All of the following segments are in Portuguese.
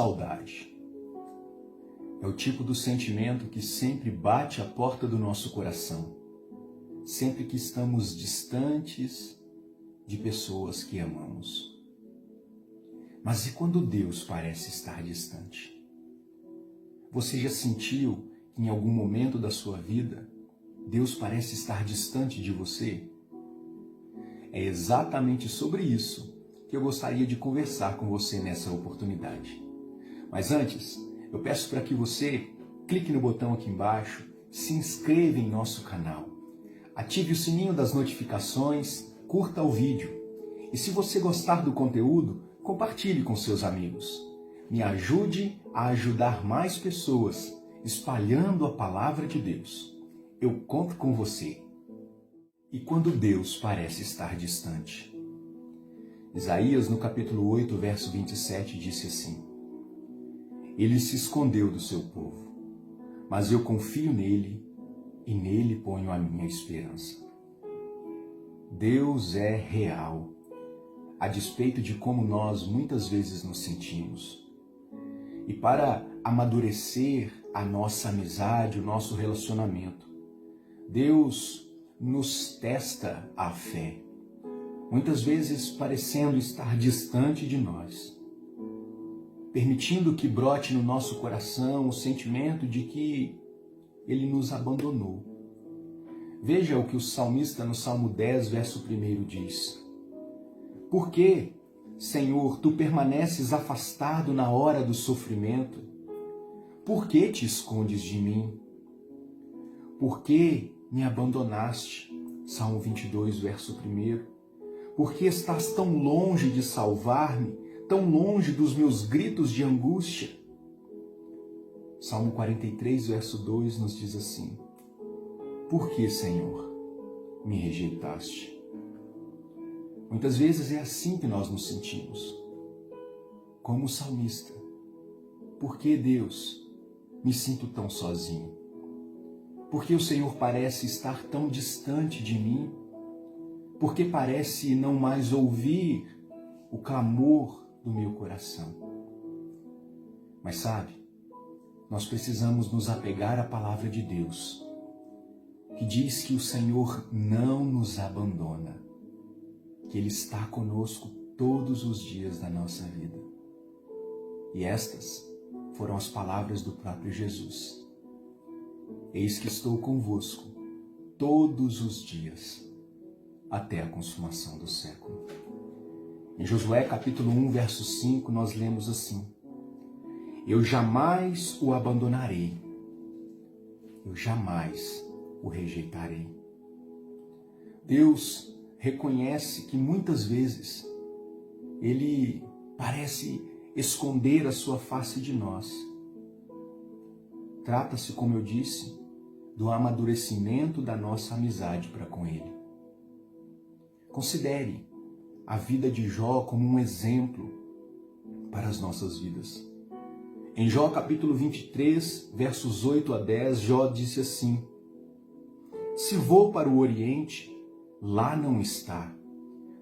saudade. É o tipo do sentimento que sempre bate à porta do nosso coração, sempre que estamos distantes de pessoas que amamos. Mas e quando Deus parece estar distante? Você já sentiu que em algum momento da sua vida Deus parece estar distante de você? É exatamente sobre isso que eu gostaria de conversar com você nessa oportunidade. Mas antes, eu peço para que você clique no botão aqui embaixo, se inscreva em nosso canal, ative o sininho das notificações, curta o vídeo e se você gostar do conteúdo, compartilhe com seus amigos. Me ajude a ajudar mais pessoas, espalhando a palavra de Deus. Eu conto com você. E quando Deus parece estar distante? Isaías, no capítulo 8, verso 27, disse assim: Ele se escondeu do seu povo, mas eu confio nele e nele ponho a minha esperança. Deus é real, a despeito de como nós muitas vezes nos sentimos. E para amadurecer a nossa amizade, o nosso relacionamento, Deus nos testa a fé, muitas vezes parecendo estar distante de nós, permitindo que brote no nosso coração o sentimento de que Ele nos abandonou. Veja o que o salmista no Salmo 10, verso 1 diz: Por que, Senhor, Tu permaneces afastado na hora do sofrimento? Por que te escondes de mim? Por que me abandonaste? Salmo 22, verso 1. Por que estás tão longe de salvar-me, tão longe dos meus gritos de angústia? Salmo 43, verso 2 nos diz assim: Por que, Senhor, me rejeitaste? Muitas vezes é assim que nós nos sentimos, como o salmista. Por que, Deus, me sinto tão sozinho? Por que o Senhor parece estar tão distante de mim? Por que parece não mais ouvir o clamor do meu coração? Mas sabe, nós precisamos nos apegar à palavra de Deus, que diz que o Senhor não nos abandona, que Ele está conosco todos os dias da nossa vida. E estas foram as palavras do próprio Jesus. Eis que estou convosco todos os dias, até a consumação do século. Em Josué capítulo 1, verso 5, nós lemos assim: Eu jamais o abandonarei, eu jamais o rejeitarei. Deus reconhece que muitas vezes Ele parece esconder a sua face de nós. Trata-se, como eu disse, do amadurecimento da nossa amizade para com Ele. Considere a vida de Jó como um exemplo para as nossas vidas. Em Jó capítulo 23, versos 8 a 10, Jó disse assim: Se vou para o Oriente, lá não está.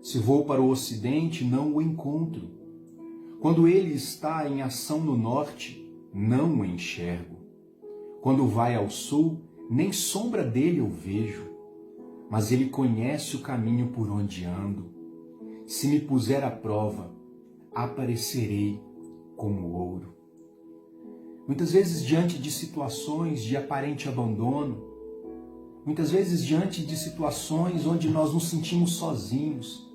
Se vou para o Ocidente, não o encontro. Quando ele está em ação no Norte, não o enxergo. Quando vai ao Sul, nem sombra dele eu vejo. Mas ele conhece o caminho por onde ando. Se me puser à prova, aparecerei como ouro. Muitas vezes diante de situações de aparente abandono, muitas vezes diante de situações onde nós nos sentimos sozinhos,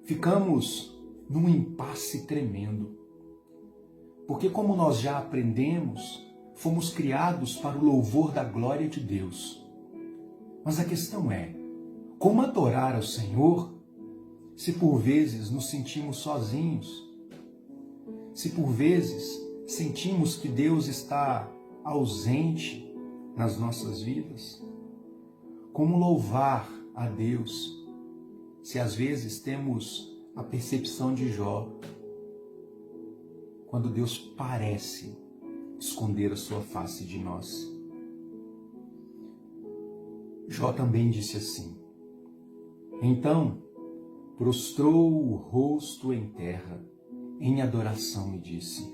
ficamos num impasse tremendo. Porque como nós já aprendemos, fomos criados para o louvor da glória de Deus. Mas a questão é, como adorar ao Senhor se por vezes nos sentimos sozinhos? Se por vezes sentimos que Deus está ausente nas nossas vidas? Como louvar a Deus se às vezes temos a percepção de Jó, quando Deus parece esconder a sua face de nós? Jó também disse assim: Então prostrou o rosto em terra, em adoração, e disse: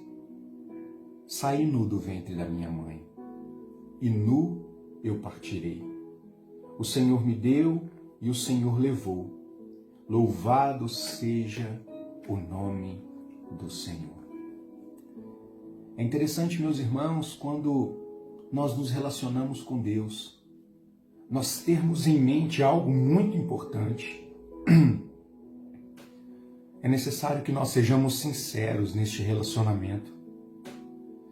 saí nu do ventre da minha mãe, e nu eu partirei. O Senhor me deu e o Senhor levou. Louvado seja o nome do Senhor. É interessante, meus irmãos, quando nós nos relacionamos com Deus, nós termos em mente algo muito importante. É necessário que nós sejamos sinceros neste relacionamento,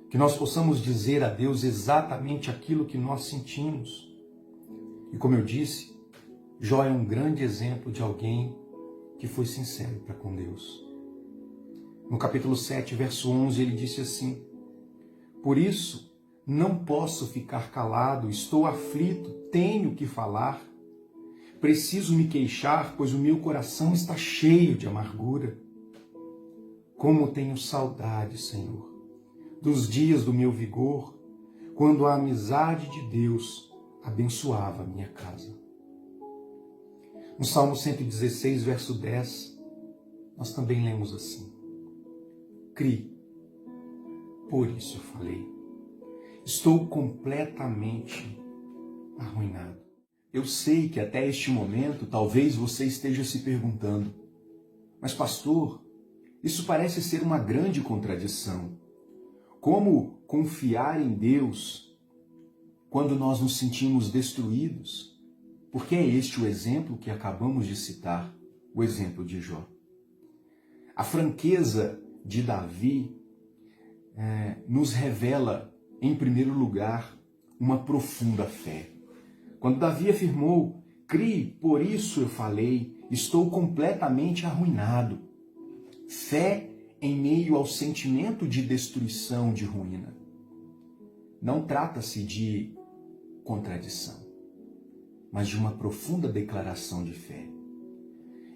que nós possamos dizer a Deus exatamente aquilo que nós sentimos. E como eu disse, Jó é um grande exemplo de alguém que foi sincero para com Deus. No capítulo 7, verso 11, ele disse assim: por isso, não posso ficar calado, estou aflito, tenho que falar. Preciso me queixar, pois o meu coração está cheio de amargura. Como tenho saudade, Senhor, dos dias do meu vigor, quando a amizade de Deus abençoava a minha casa. No Salmo 116, verso 10, nós também lemos assim: Cri, por isso eu falei, estou completamente arruinado. Eu sei que até este momento talvez você esteja se perguntando: mas pastor, isso parece ser uma grande contradição. Como confiar em Deus quando nós nos sentimos destruídos? Porque é este o exemplo que acabamos de citar, o exemplo de Jó. A franqueza de Davi nos revela, em primeiro lugar, uma profunda fé. Quando Davi afirmou: Cri, por isso eu falei, estou completamente arruinado. Fé em meio ao sentimento de destruição, de ruína. Não trata-se de contradição, mas de uma profunda declaração de fé.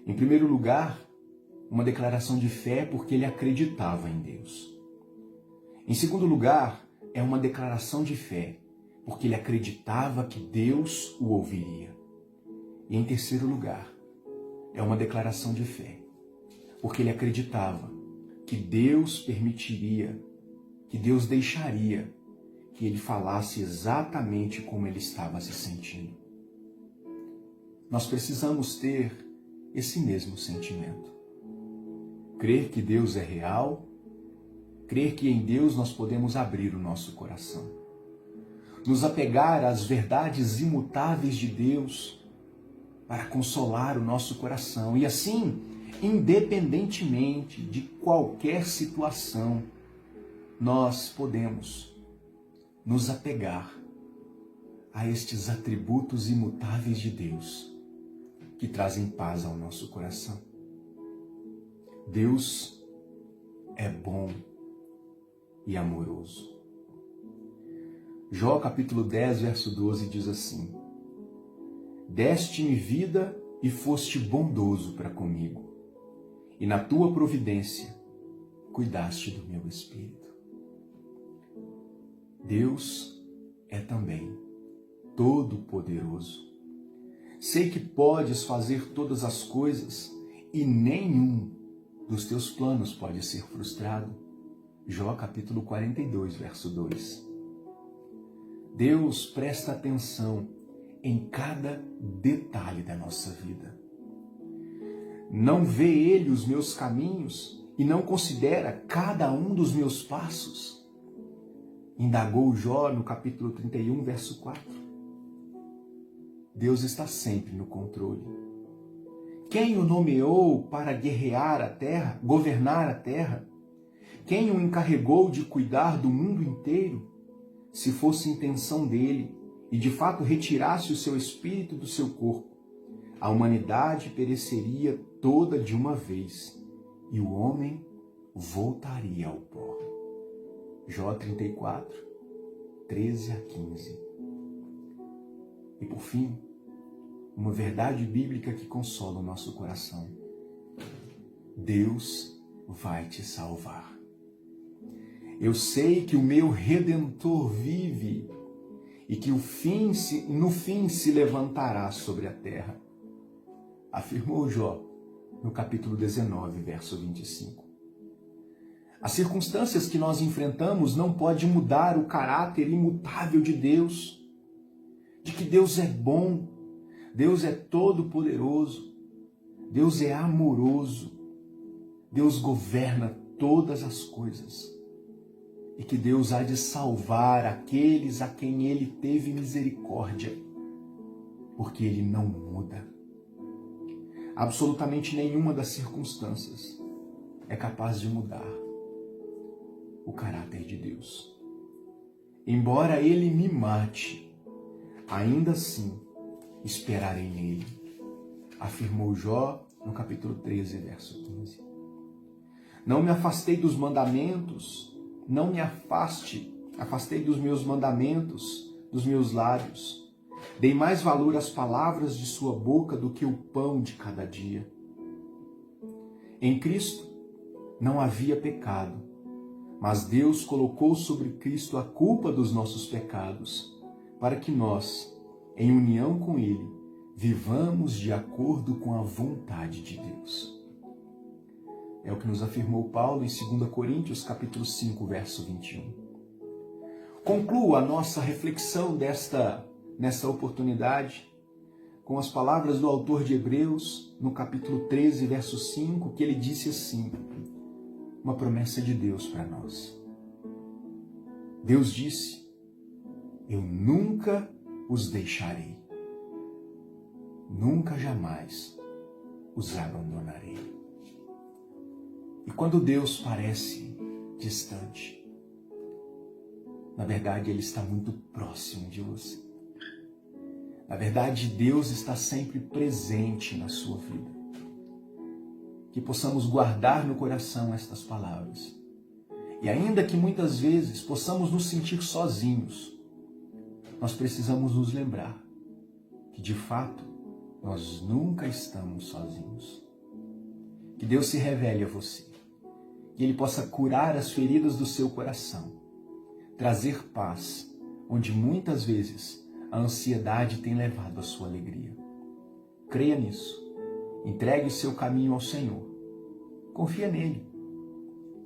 Em primeiro lugar, uma declaração de fé porque ele acreditava em Deus. Em segundo lugar, é uma declaração de fé porque ele acreditava que Deus o ouviria. E em terceiro lugar, é uma declaração de fé porque ele acreditava que Deus permitiria, que Deus deixaria que ele falasse exatamente como ele estava se sentindo. Nós precisamos ter esse mesmo sentimento. Crer que Deus é real, crer que em Deus nós podemos abrir o nosso coração. Nos apegar às verdades imutáveis de Deus para consolar o nosso coração. E assim, independentemente de qualquer situação, nós podemos nos apegar a estes atributos imutáveis de Deus que trazem paz ao nosso coração. Deus é bom e amoroso. Jó capítulo 10, verso 12 diz assim: Deste-me vida e foste bondoso para comigo, e na tua providência cuidaste do meu espírito. Deus é também todo-poderoso. Sei que podes fazer todas as coisas e nenhum dos teus planos pode ser frustrado. Jó capítulo 42, verso 2. Deus presta atenção em cada detalhe da nossa vida. Não vê Ele os meus caminhos e não considera cada um dos meus passos? Indagou Jó no capítulo 31, verso 4. Deus está sempre no controle. Quem o nomeou para guerrear a terra, governar a terra? Quem o encarregou de cuidar do mundo inteiro? Se fosse intenção dele e de fato retirasse o seu espírito do seu corpo, a humanidade pereceria toda de uma vez e o homem voltaria ao pó. Jó 34, 13 a 15. E por fim, uma verdade bíblica que consola o nosso coração. Deus vai te salvar. Eu sei que o meu Redentor vive e que no fim se levantará sobre a terra. Afirmou Jó no capítulo 19, verso 25. As circunstâncias que nós enfrentamos não podem mudar o caráter imutável de Deus, de que Deus é bom, Deus é todo-poderoso, Deus é amoroso, Deus governa todas as coisas e que Deus há de salvar aqueles a quem Ele teve misericórdia, porque Ele não muda. Absolutamente nenhuma das circunstâncias é capaz de mudar o caráter de Deus. Embora Ele me mate, ainda assim esperarei nele, afirmou Jó no capítulo 13, verso 15. Não me afastei dos mandamentos, não me afastei dos meus mandamentos, dos meus lábios. Dei mais valor às palavras de sua boca do que o pão de cada dia. Em Cristo não havia pecado, mas Deus colocou sobre Cristo a culpa dos nossos pecados, para que nós, em união com Ele, vivamos de acordo com a vontade de Deus. É o que nos afirmou Paulo em 2 Coríntios, capítulo 5, verso 21. Concluo a nossa reflexão nessa oportunidade com as palavras do autor de Hebreus, no capítulo 13, verso 5, que ele disse assim, uma promessa de Deus para nós. Deus disse, eu nunca os deixarei, nunca jamais os abandonarei. E quando Deus parece distante, na verdade Ele está muito próximo de você. Na verdade, Deus está sempre presente na sua vida. Que possamos guardar no coração estas palavras. E ainda que muitas vezes possamos nos sentir sozinhos, nós precisamos nos lembrar que, de fato, nós nunca estamos sozinhos. Que Deus se revele a você. Que Ele possa curar as feridas do seu coração. Trazer paz, onde muitas vezes a ansiedade tem levado a sua alegria. Creia nisso. Entregue o seu caminho ao Senhor. Confia nele.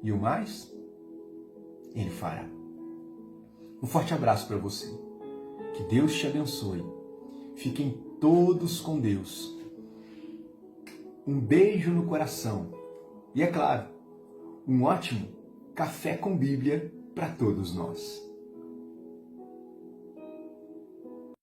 E o mais, Ele fará. Um forte abraço para você. Que Deus te abençoe. Fiquem todos com Deus. Um beijo no coração. E é claro, um ótimo café com Bíblia para todos nós.